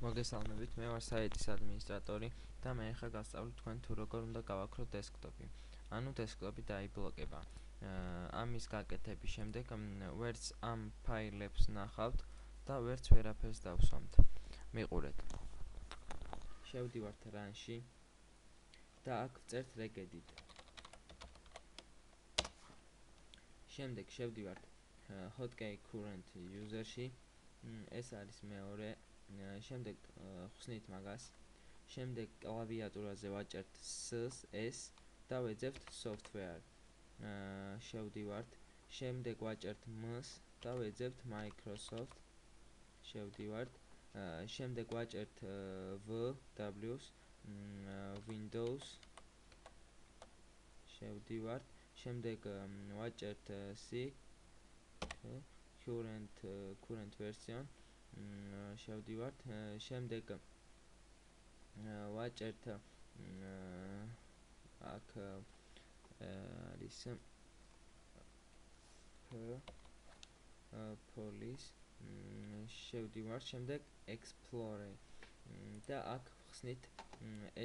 მოგესალმებით, მე ვარ საიტის ადმინისტრატორი და მე ახლა გასწავლю თქვენ თუ როგორ უნდა გავაქროთ დესკტოპი. ანუ დესკტოპი დაიბლოკება. ამის გაკეთების შემდეგ ვერც ამ ფაილებს ნახავთ და ვერც ვერაფერს დავსვამთ. მიყურეთ. შევდივართ რანში და აქ ვწერთ regedit. შემდეგ შევდივართ hotkey current user-ში. ეს არის მეორე. შემდეგ ხსნით მაგას. შემდეგ კლავიატურაზე ვაჭერთ S და ვეძებთ software. შევდივართ. შემდეგ ვაჭერთ M-ს და ვეძებთ Microsoft. შევდივართ. შემდეგ ვაჭერთ W-ს Windows. შევდივართ. შემდეგ ვაჭერთ C current version. შევდივართ. შემდეგ ვაჭერთ აქ არის police. შევდივართ. შემდეგ explore და აქ ხსნით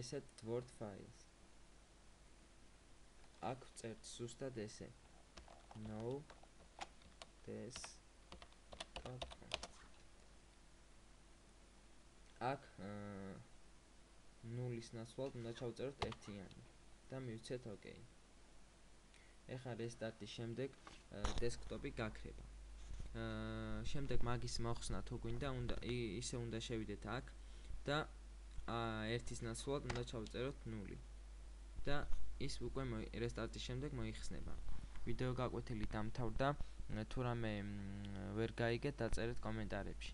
ესეთ word files. აქ ვწერთ ზუსტად ესე no desktop. აქ ნულის ნაცვლად უნდა ჩავწეროთ ერთიანი და მივცეთ OK. ეხლა რესტარტის შემდეგ დესკტოპი გაქრება. შემდეგ მაგის მოხსნა თუ გვინდა, ისე უნდა შევიდეთ აქ და ერთის ნაცვლად უნდა ჩავწეროთ 0 და ის უკვე რესტარტის შემდეგ მოიხსნება. ვიდეო გაკვეთილი დამთავრდა. თუ რამე ვერ გაიგეთ, დაწერეთ კომენტარებში.